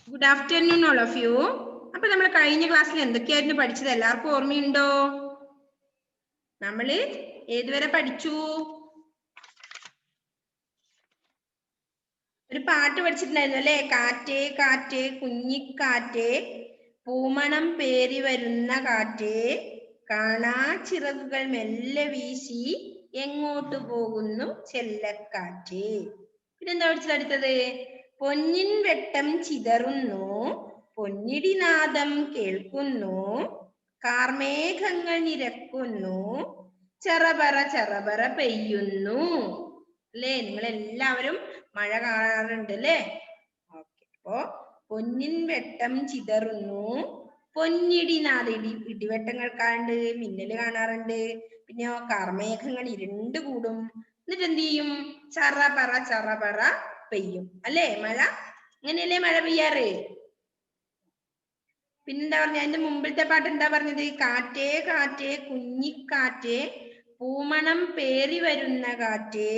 Good afternoon, all of you. അപ്പോൾ നമ്മൾ കഴിഞ്ഞ ക്ലാസ്സിൽ എന്തൊക്കെയായിരുന്നു പഠിച്ചത് എല്ലാവർക്കും ഓർമ്മയുണ്ടോ? നമ്മൾ ഏതുവരെ പഠിച്ചു? ഒരു പാട്ട് പഠിച്ചിട്ടുണ്ടായിരുന്നു അല്ലേ? കാറ്റേ കാറ്റേ കുഞ്ഞിക്കാറ്റേ പൂമണം പേറി വരുന്ന കാറ്റേ കാണാ ചിറകുകൾ മെല്ലെ വീശി എങ്ങോട്ട് പോകുന്നു ചെല്ലക്കാറ്റേ. പിന്നെന്താ പഠിച്ചത് അടുത്തത്? പൊന്നിൻ വെട്ടം ചിതറുന്നു പൊന്നിടിനാദം കേൾക്കുന്നു കാർമേഘങ്ങൾ നിരക്കുന്നു ചെറപറ ചെറപറ പെയ്യുന്നു. അല്ലേ? നിങ്ങൾ എല്ലാവരും മഴ കാണാറുണ്ട് അല്ലേ? ഓക്കെ. അപ്പോ പൊന്നിൻ വെട്ടം ചിതറുന്നു പൊന്നിടിനാദ ഇടിവെട്ടങ്ങൾ കാണുന്നുണ്ട്, മിന്നല് കാണാറുണ്ട്. പിന്നെയോ കാർമേഘങ്ങൾ ഇരുണ്ട് കൂടും. എന്നിട്ട് എന്ത് ചെയ്യും? ചറപറ ചറപറ പെയ്യും അല്ലേ? മഴ അങ്ങനെയല്ലേ മഴ പെയ്യാറ്? പിന്നെന്താ പറഞ്ഞ? അതിന്റെ മുമ്പിലത്തെ പാട്ട് എന്താ പറഞ്ഞത്? കാറ്റേ കാറ്റേ കുഞ്ഞിക്കാറ്റേ പൂമണം പേറി വരുന്ന കാറ്റേ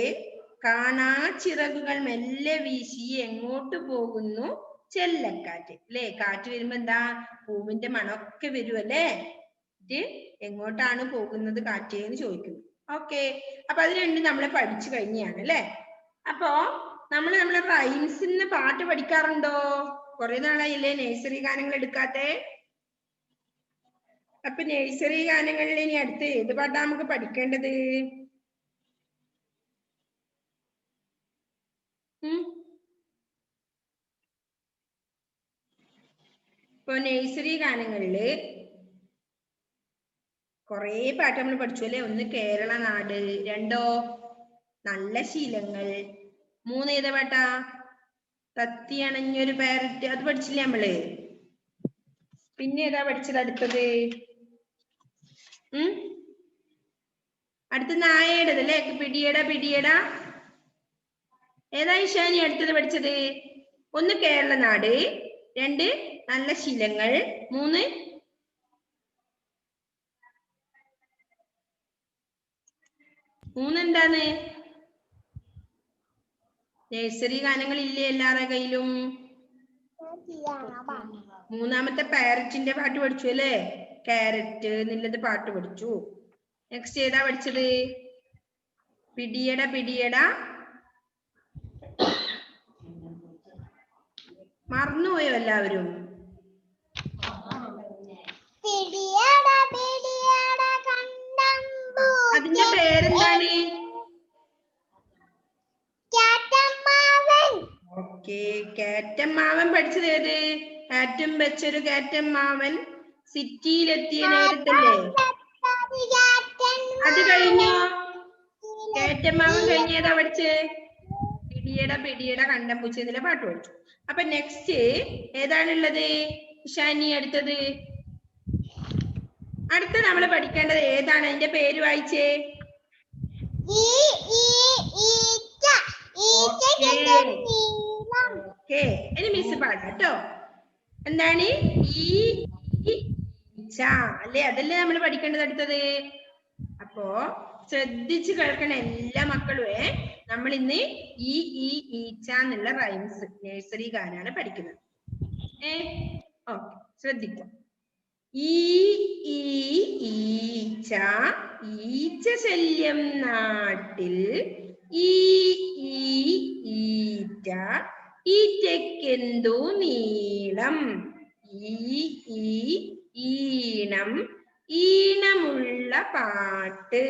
കാണാ ചിറകുകൾ മെല്ലെ വീശി എങ്ങോട്ട് പോകുന്നു ചെല്ലക്കാറ്റ്. അല്ലേ? കാറ്റ് വരുമ്പോ എന്താ? പൂവിന്റെ മണമൊക്കെ വരുമല്ലേ? ഇത് എങ്ങോട്ടാണ് പോകുന്നത് കാറ്റേന്ന് ചോദിക്കുന്നു. ഓക്കെ. അപ്പൊ അത് രണ്ടും നമ്മളെ പഠിച്ചു കഴിഞ്ഞാണ് അല്ലേ? അപ്പോ നമ്മളെ റൈംസിന് പാട്ട് പഠിക്കാറുണ്ടോ? കുറെ നാളായില്ലേ നഴ്സറി ഗാനങ്ങൾ എടുക്കാത്തെ? അപ്പൊ നഴ്സറി ഗാനങ്ങളിൽ ഇനി അടുത്ത് ഏത് പാട്ടാ നമുക്ക് പഠിക്കേണ്ടത്? ഇപ്പൊ നഴ്സറി ഗാനങ്ങളില് കൊറേ പാട്ട് നമ്മൾ പഠിച്ചു അല്ലേ? ഒന്ന് കേരള നാട്, രണ്ടോ നല്ല ശീലങ്ങൾ, മൂന്ന് ഏതാ പാട്ടാ? തത്തി അണഞ്ഞൊരു പാരറ്റ്, അത് പഠിച്ചില്ലേ നമ്മള്? പിന്നെ ഏതാ പഠിച്ചത് അടുത്തത്? അടുത്ത നായയുടേത് അല്ലേ? പിടിയട പിടിയട. ഏതാ ഇഷാനി അടുത്തത് പഠിച്ചത്? ഒന്ന് കേരള നാട്, രണ്ട് നല്ല ശീലങ്ങൾ, മൂന്നെന്താന്ന്? നഴ്സറി ഗാനങ്ങൾ ഇല്ലേ എല്ലാവരുടെ കയ്യിലും? മൂന്നാമത്തെ പാരറ്റിന്റെ പാട്ട് പഠിച്ചു അല്ലേ? ക്യാരറ്റ് എന്നുള്ളത് പാട്ട് പഠിച്ചു. നെക്സ്റ്റ് ഏതാ പഠിച്ചത്? പിടിയട പിടിയട. മറന്നുപോയോ എല്ലാവരും? അതിന്റെ പേരെന്താണ്? ഓക്കെ. കാറ്റമ്മാവൻ പഠിച്ചത് ഏത്? കാറ്റും വെച്ചൊരു കാറ്റമ്മാവൻ സിറ്റിയിലെത്തിയ നേരത്തല്ലേ? അത് കഴിഞ്ഞോ? കാറ്റമ്മാവൻ കഴിഞ്ഞേതാ പഠിച്ചേ? പിടിയട പിടിയട കണ്ടം പൂച്ച എന്നുള്ള പാട്ട് പഠിച്ചു. അപ്പൊ നെക്സ്റ്റ് ഏതാണുള്ളത് ഷാനി? അടുത്തത് നമ്മൾ പഠിക്കേണ്ടത് ഏതാണ്? അതിന്റെ പേര് വായിച്ചേ. ഇനി മിസ് പാടാം കേട്ടോ. എന്താണ്? ഈച്ച അല്ലേ? അതല്ലേ നമ്മൾ പഠിക്കേണ്ടത് അടുത്തത്. അപ്പോ ശ്രദ്ധിച്ചു കേൾക്കണ എല്ലാ മക്കളുമേ. നമ്മൾ ഇന്ന് ഈച്ച എന്നുള്ള റൈംസ് നഴ്സറി ഗാനാണ് പഠിക്കുന്നത്. ഓക്കെ, ശ്രദ്ധിക്കാം. ഈച്ച ഈച്ച ശല്യം നാട്ടിൽ ഈറ്റ ഈറ്റയ്ക്കെന്തു നീളം ഈണം ഈണമുള്ള പാട്ട്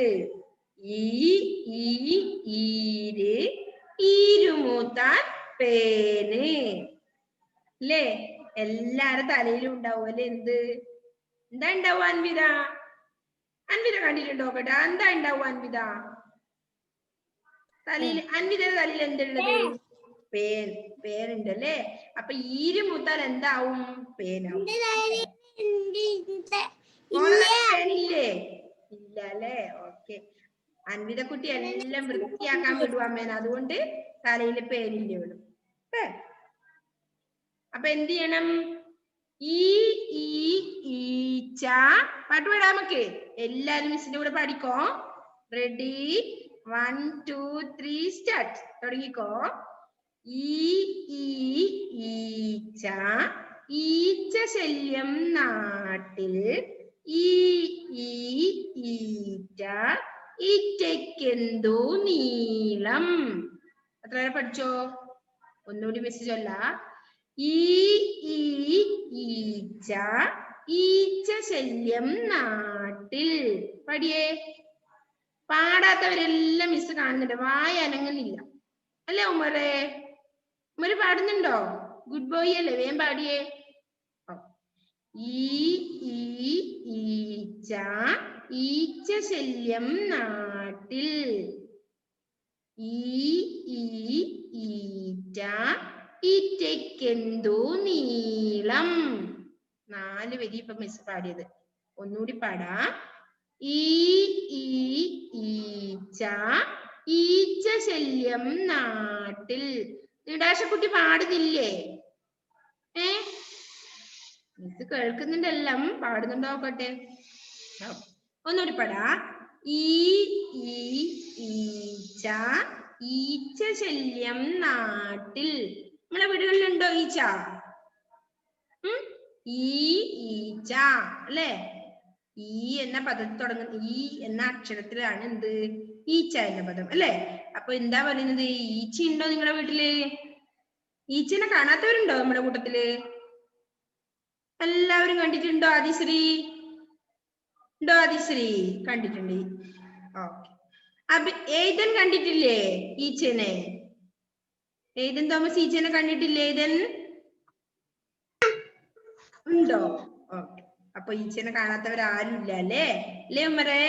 ഈര് ഈരുമൂത്താൻ പേന്. അല്ലേ? എല്ലാരും തലയിലും ഉണ്ടാവും അല്ലെ? എന്താ ഉണ്ടാവും അൻവിത? അൻവിത കണ്ടിട്ടുണ്ടോ കേട്ടോ? എന്താ ഉണ്ടാവും അൻവിത തലയിൽ? അൻവിതയുടെ തലയിൽ എന്തുള്ളത്? പേനുണ്ട് അല്ലേ? അപ്പൊ ഈര് മൂത്താൽ എന്താവും? പേനാവും. പേനില്ലേ? ഇല്ല അല്ലേ? ഓക്കെ. അൻവിത കുട്ടി എല്ലാം വൃത്തിയാക്കാൻ വിടും അമ്മേന, അതുകൊണ്ട് തലയിൽ പേനില്ലേ വിടും. അപ്പൊ എന്ത് ചെയ്യണം? ഈച്ച പാട്ട് പാടാം നമുക്ക്. എല്ലാരും മിസ്സിന്റെ കൂടെ പാടിക്കോ. റെഡി? 1 2 3 സ്റ്റാർട്ട്. തുടങ്ങിക്കോ. ഈച്ച ഈച്ച ശല്യം നാട്ടിൽ ഈറ്റ ഈറ്റയ്ക്കെന്തോ നീളം. എത്ര വരെ പഠിച്ചോ? ഒന്നുകൂടി മിസ് ചൊല്ല. ഈച്ച ഈച്ച ശല്യം നാട്ടിൽ. പഠിയേ. പാടാത്തവരെല്ലാം മിസ് കാണുന്നുണ്ട്. വായ അനങ്ങുന്നില്ല അല്ലേ ഉമ്മറേ? ഉമ്മര് പാടുന്നുണ്ടോ? ഗുഡ് ബോയ് അല്ലേ? വേഗം പാടിയേ. ഈച്ച ഈച്ച ശല്യം നാട്ടിൽ ഈറ്റ ഈറ്റയ്ക്കെന്തോ നീളം. 4 വരി ഇപ്പൊ മിസ് പാടിയത്. ഒന്നുകൂടി പാടാം. ഈച്ച ഈച്ച ശല്യം നാട്ടിൽ. നിടാശക്കുട്ടി പാടുന്നില്ലേ? മിസ് കേൾക്കുന്നുണ്ടെല്ലാം. പാടുന്നുണ്ടോ നോക്കട്ടെ. ഒന്നുകൂടി പാടാ. ഈച്ച ഈച്ച ശല്യം നാട്ടിൽ. നമ്മളെ വീടുകളിലുണ്ടോ ഈച്ച? ഈച്ച അല്ലേ? ഈ എന്ന പദത്തിൽ തുടങ്ങുന്ന ഈ എന്ന അക്ഷരത്തിലാണ് എന്ത്? ഈച്ച എന്ന പദം അല്ലേ? അപ്പൊ എന്താ പറയുന്നത്? ഈച്ച ഉണ്ടോ നിങ്ങളുടെ വീട്ടില്? ഈച്ചനെ കാണാത്തവരുണ്ടോ നമ്മുടെ കൂട്ടത്തില്? എല്ലാവരും കണ്ടിട്ടുണ്ടോ? ആദിശ്രീ ഉണ്ടോ? ആദിശ്രീ കണ്ടിട്ടുണ്ട്. ഓക്കെ. അപ്പൊ ഏതൻ കണ്ടിട്ടില്ലേ ഈച്ചനെ? ഏതൻ തോമസ് ഈച്ചനെ കണ്ടിട്ടില്ലേ? ഏതൻ ഉണ്ടോ? ഓക്കെ. അപ്പൊ ഈച്ചനെ കാണാത്തവരാരും ഇല്ല അല്ലേ? അല്ലേ ഉമ്മരെ?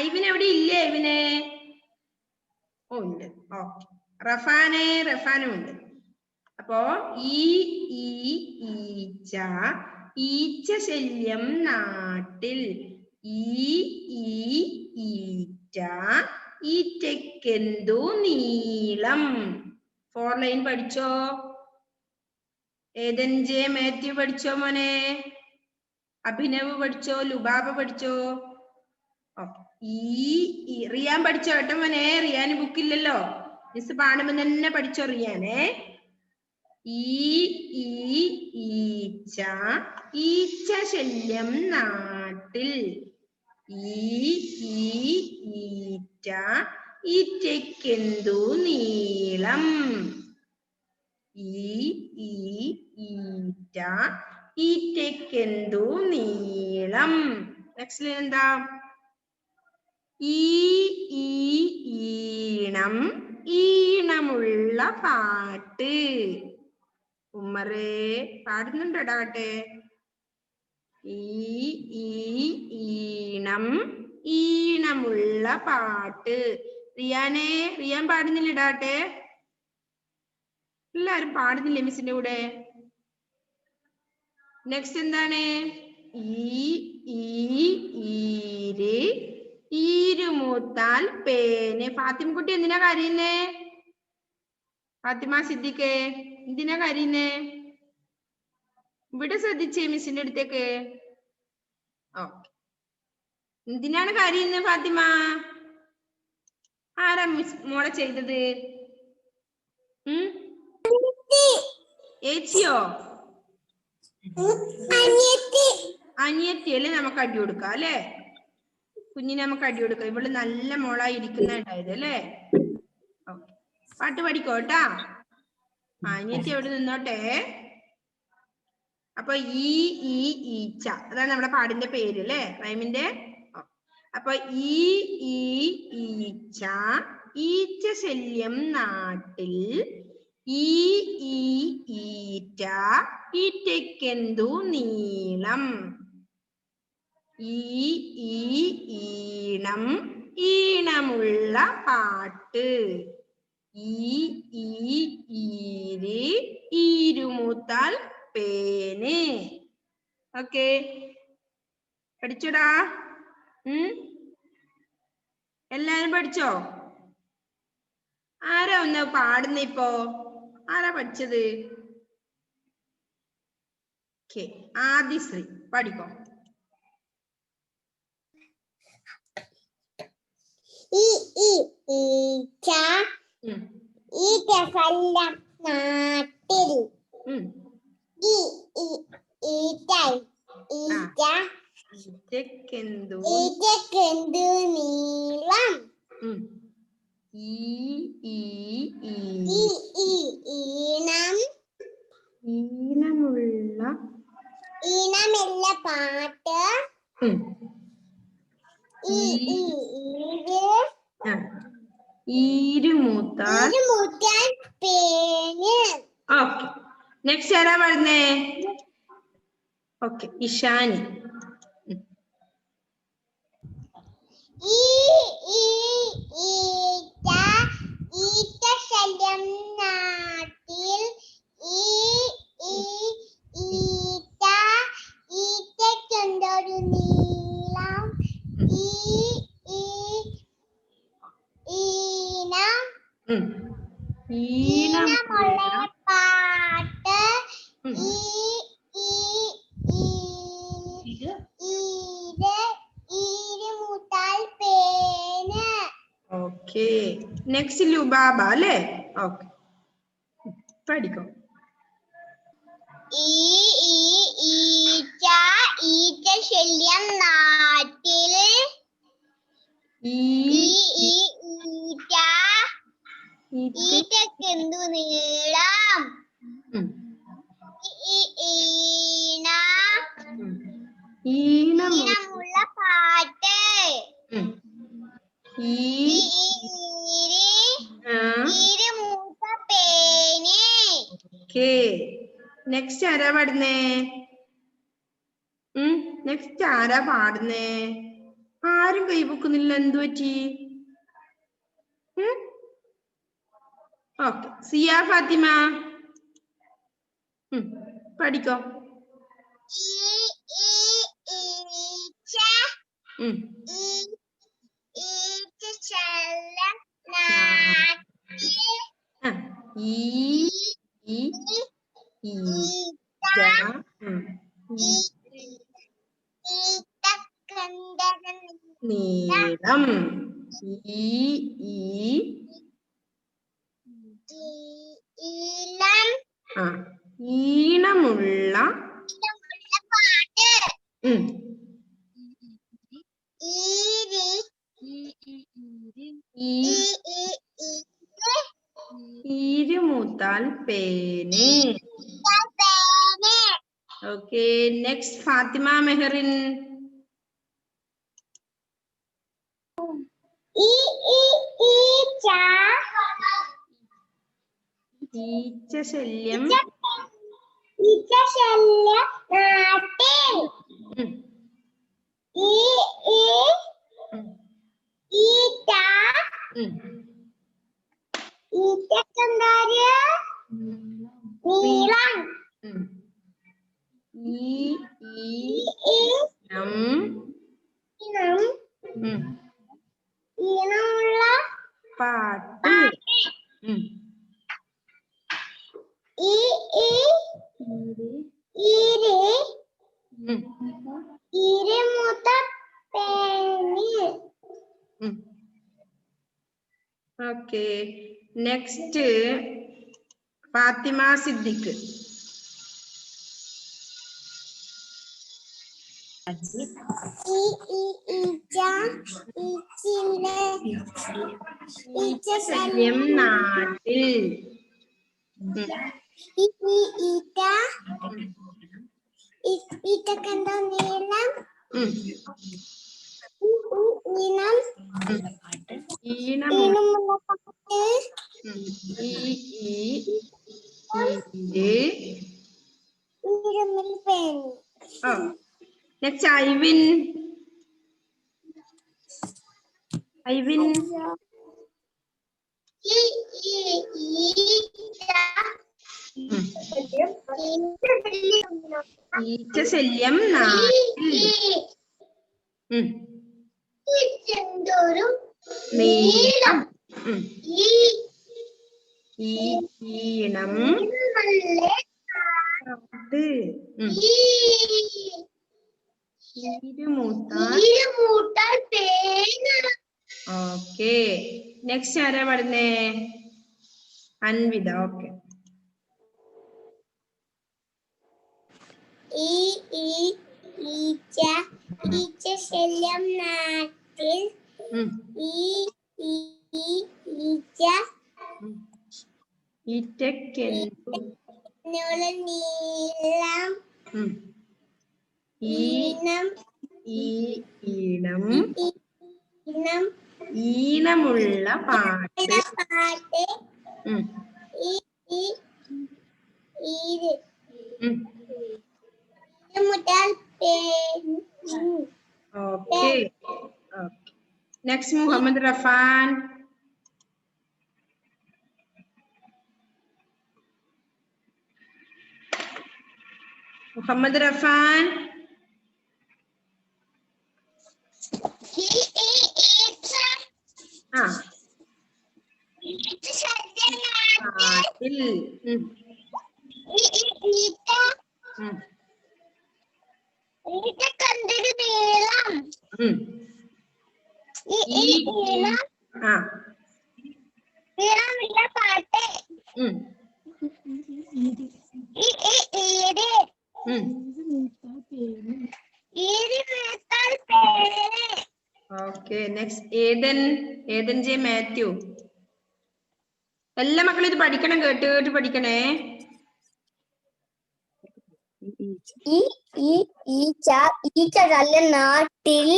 ഐവിന് എവിടെ ഇല്ലേ? ഐവിനെ ഉണ്ട്. ഓക്കെ. റഫാനും ഉണ്ട്. അപ്പോ ഈച്ച ഈച്ച ശല്യം നാട്ടിൽ ഈറ്റ ഈറ്റയ്ക്കെന്തോ നീളം. 4 ലൈൻ പഠിച്ചോ? ഏതൻ ജെ മാത്യു പഠിച്ചോ മോനെ? അഭിനവ് പഠിച്ചോ? ലുബാബ പഠിച്ചോ? റിയാൻ പഠിച്ചോ? കേട്ടോ മോനെ? റിയാന് ബുക്കില്ലല്ലോ. മിസ് പാടുമ്പോ തന്നെ പഠിച്ചോ റിയാനെ? ഈച്ച ഈച്ച ശല്യം നാട്ടിൽ ഈറ്റ ഈറ്റയ്ക്കെന്തോ നീളം. ഈറ്റ ഈറ്റയ്ക്കെന്തോ നീളം. നെക്സ്റ്റ് എന്താ? ഈണം ഈണമുള്ള പാട്ട്. ഉമ്മറേ പാടുന്നുണ്ടോട്ടെ? ഈണം ഈണമുള്ള പാട്ട്. റിയാനെ? റിയാൻ പാടുന്നില്ലടാട്ടെ? എല്ലാരും പാടുന്നില്ലേ മിസ്സിന്റെ കൂടെ? നെക്സ്റ്റ് എന്താണ്? ഈരുമൂത്താൽ പേന്. ഫാത്തിമക്കുട്ടി എന്തിനാ കരയുന്നേ? ഫാത്തിമ സിദ്ദിഖേ എന്തിനാ കരയുന്നേ? ഇവിടെ ശ്രദ്ധിച്ചേ മിസ്സിന്റെ അടുത്തേക്ക്. ഓക്കെ. എന്തിനാണ് കരയുന്നത് ഫാത്തിമ? ആരാ മിസ് മോളെ ചെയ്തത്? ഏച്ചിയോ? അനിയത്തിയല്ലേ? നമുക്ക് അടി കൊടുക്കാം അല്ലേ? കുഞ്ഞിനെ നമുക്ക് അടി കൊടുക്കാം. ഇവള് നല്ല മോളായി ഇരിക്കുന്നുണ്ടായത് അല്ലേ? ഓക്കെ. പാട്ട് പഠിക്കോട്ടാ. അനിയത്തി അവിടെ നിന്നോട്ടെ. അപ്പൊ ഈച്ച അതാണ് നമ്മുടെ പാടിന്റെ പേര് അല്ലേ? റൈമിന്റെ. അപ്പൊ ഈച്ച ഈച്ച ശല്യം നാട്ടിൽ ഈറ്റ ഈറ്റയ്ക്കെന്തു നീളം. ഈണം ഈണമുള്ള പാട്ട്. ഈരുമൂത്താൽ പേന്. ഓക്കെ. പഠിച്ചോടാ? എല്ലാരും പഠിച്ചോ? ആരാ ഒന്ന് പാടുന്ന ഇപ്പോ? ആരാ പഠിച്ചത്? ആദിശ്രീ പഠിക്കോ? ഈച്ച ശല്യം നാട്ടിൽ ഈറ്റക്കെന്തു നീളം ഈണമുള്ള പാട്ട് ഈരുമൂത്താൽ പേന്. ഓക്കെ നെക്സ്റ്റ് ആരാ പറഞ്ഞേ? ഓക്കെ ഇഷാനി. ഈറ്റ ശല്യം നാട്ടിൽ ഈറ്റയ്ക്കൊണ്ടൊരു നീളം ഈണമുള്ള പാട്ട് ഈരുമുട്ടാൽ പേന്. ഓക്കെ നെക്സ്റ്റ് ലുബാബ അല്ലേ? ഓക്കെ പഠിക്കോ. ഈറ്റ ശല്യം നാട്ടിൽ ഈറ്റക്കെന്തു നീളം ഈണമുള്ള പാട്ട് ഈരുമൂത്ത പേന്. ഓക്കെ നെക്സ്റ്റ് ആരാ പാടുന്നേ? നെക്സ്റ്റ് ആരാ പാടുന്നേ? ആരും കൈവക്കുന്നില്ല, എന്തു പറ്റി? ഓക്കെ സിയ ഫാത്തിമ പഠിക്കോ. നീളം ഈണമുള്ള പാട്ട് ഈരുമൂത്താൽ പേന്. Okay next Fathima Mehrin. ഈച്ച ശല്യം നാട്ടിൽ ഈറ്റക്കെന്താര് നീളം ഈണമുള്ള പാട്ട് ഈരുമൂത്ത പേന്. Okay next Fathima Siddique. ഈച്ച ശല്യം നാട്ടിൽ ഈറ്റക്കെന്തോ നീളം ഈണമുള്ള പാട്ട് ഈരുമ്മിൽ പേന്. നെക്സ്റ്റ് ഐവിൻ. ഈച്ച ശല്യം നാട്ടിൽ നീളം ഈണം ഈരുമൂത്താൽ പേന്. ഓക്കെ നെക്സ്റ്റ് ആരാ പാടുന്നേ? അൻവിത. ഓക്കെ ഈച്ച ഈച്ച ശല്യം നാട്ടിൽ ഈച്ച ഈറ്റക്കെന്തു നീളം ഈണം ഈണം ഈണമുള്ള പാട്ട് പാട്ട് മുട്ടാൽ ഓക്കെ നെക്സ്റ്റ് മുഹമ്മദ് റഫാൻ മുഹമ്മദ് റഫാൻ ആ പാട്ടിൽ പാട്ട് ഓക്കെ നെക്സ്റ്റ് ഏതൻ ജെ മാത്യു എല്ലാ മക്കളും ഇത് പഠിക്കണം കേട്ട് പഠിക്കണേ ഈച്ച നല്ല നാട്ടിൽ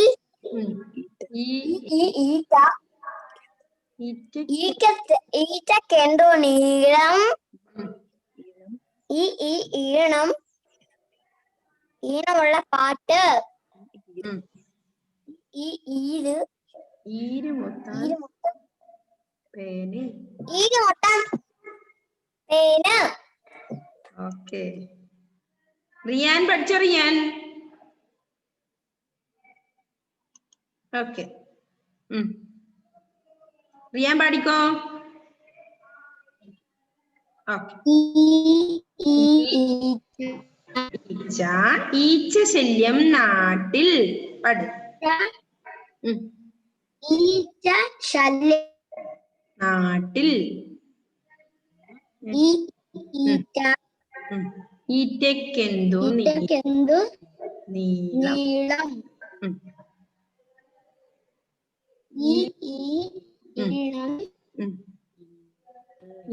ഈച്ചക്കെന്തോ നീളം ഈണം ഈണമുള്ള പാട്ട് പേന് ഓക്കെ റിയാൻ പഠിച്ചോ റിയാൻ ഓക്കെ റിയാൻ പാടിക്കോ ഈച്ച ശല്യം നാട്ടിൽ പാട് ഈച്ച ശല്യം നാട്ടിൽ ഈറ്റക്കെന്തു നീളം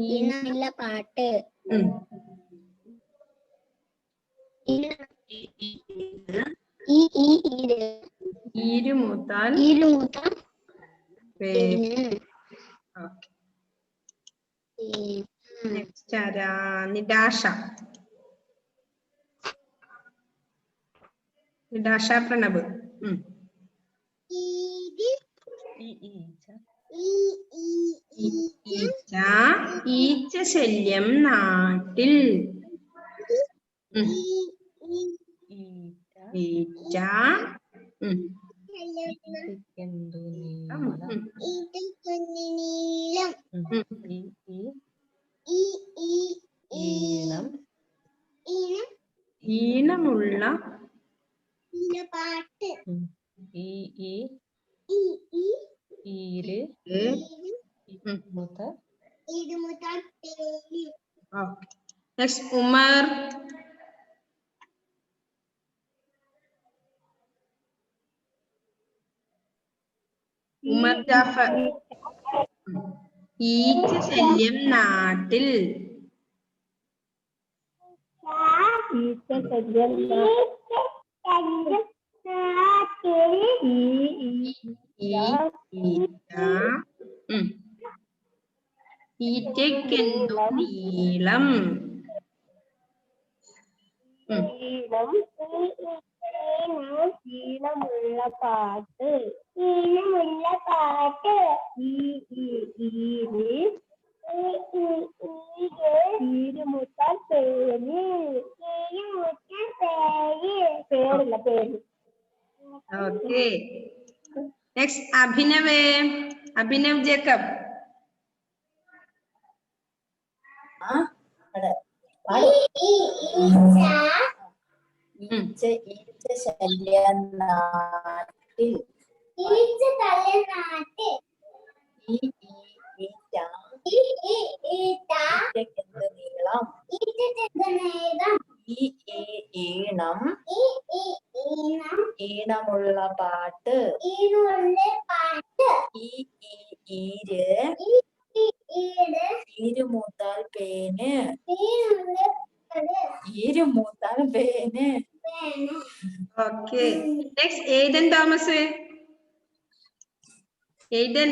ഈണമുള്ള പാട്ട് ഈരുമൂത്താൽ നെക്സ്റ്റ് ആരാ നിഡാഷ പ്രണബ് ഈച്ച ശല്യം നാട്ടിൽ ഈച്ച ഈണമുള്ള പാട്ട് നെക്സ്റ്റ് ഉമർ ജാഫർ ഈച്ച ശല്യം നാട്ടിൽ ഈറ്റക്കെന്തു നീളം ഈണമുള്ള പാട്ട് ഈരുമുട്ടാൻ പേരില്ല പേര് ഓക്കെ നെക്സ്റ്റ് അഭിനവ് ജേക്കബ് ഈച്ച ശല്യം നാട്ടിൽ ഈറ്റക്കെന്ത് നീളം ഈണം ഈണമുള്ള പാട്ട് ഈ ഈര് ഈരുമൂത്താൽ പേന് ഈരുമൂത്താൽ പേന്. ഓക്കെ നെക്സ്റ്റ് ഏതൻ തോമസ്. ഏതൻ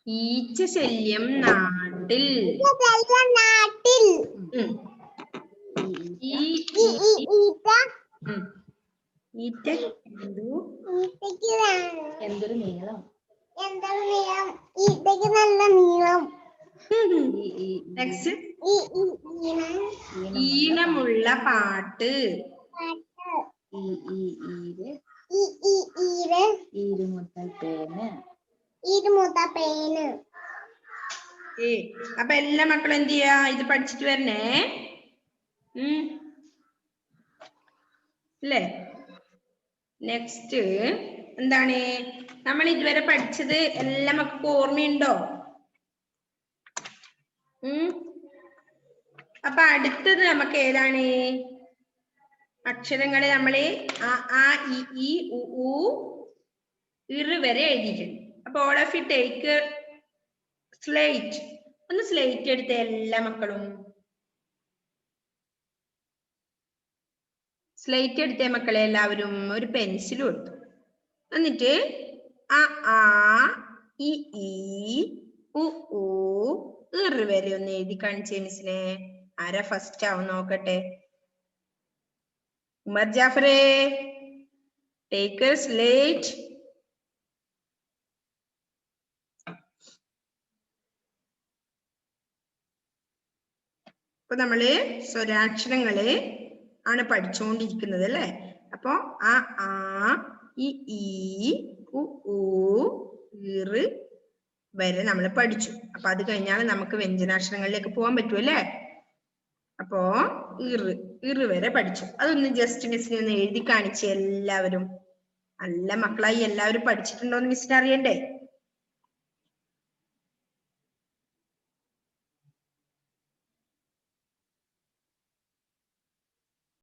ഈച്ച ശല്യം നാട്ടിൽ. ഈറ്റ എന്തൊരു നീളം. നെക്സ്റ്റ് ഈണമുള്ള പാട്ട്. ഈരുമുത്താൽ പേന്. അപ്പൊ എല്ലാ മക്കളും എന്ത് ചെയ്യാ ഇത് പഠിച്ചിട്ട് വരണേ അല്ലേ. നെക്സ്റ്റ് എന്താണ് നമ്മൾ ഇതുവരെ പഠിച്ചത് എല്ലാ മക്കൾക്കും ഓർമ്മയുണ്ടോ? അപ്പൊ അടുത്തത് നമുക്ക് ഏതാണ്? അക്ഷരങ്ങളെ നമ്മള് ആ ഇ ഉ ഇറ് വരെ എഴുതിയിട്ടുണ്ട്. അപ്പൊ all of you take slate. ഒന്ന് സ്ലേറ്റ് എടുത്ത എല്ലാ മക്കളും സ്ലേറ്റ് എടുത്ത മക്കളെ എല്ലാവരും ഒരു പെൻസിലും എടുത്തു. എന്നിട്ട് ആ ഇ ഉ ഇറ് വരെ ഒന്ന് എഴുതി കാണിച്ചേ മിസ്സിനെ. ആരാ ഫസ്റ്റ് ആവും നോക്കട്ടെ. ഉമർ ജാഫറെ ടേക്ക് എ സ്ലേറ്റ്. അപ്പൊ നമ്മള് സ്വരാക്ഷരങ്ങള് ആണ് പഠിച്ചുകൊണ്ടിരിക്കുന്നത് അല്ലെ. അപ്പൊ ആ ഇ ഉ ഇറ് വരെ നമ്മൾ പഠിച്ചു. അപ്പൊ അത് കഴിഞ്ഞാൽ നമുക്ക് വ്യഞ്ജനാക്ഷരങ്ങളിലേക്ക് പോകാൻ പറ്റും അല്ലേ. അപ്പോ ഇറ് വരെ പഠിച്ചു. അതൊന്ന് ജസ്റ്റ് മിസ്സിനെ ഒന്ന് എഴുതി കാണിച്ച് എല്ലാവരും. നല്ല മക്കളായി എല്ലാവരും പഠിച്ചിട്ടുണ്ടോന്ന് മിസ്സിന് അറിയണ്ടേ?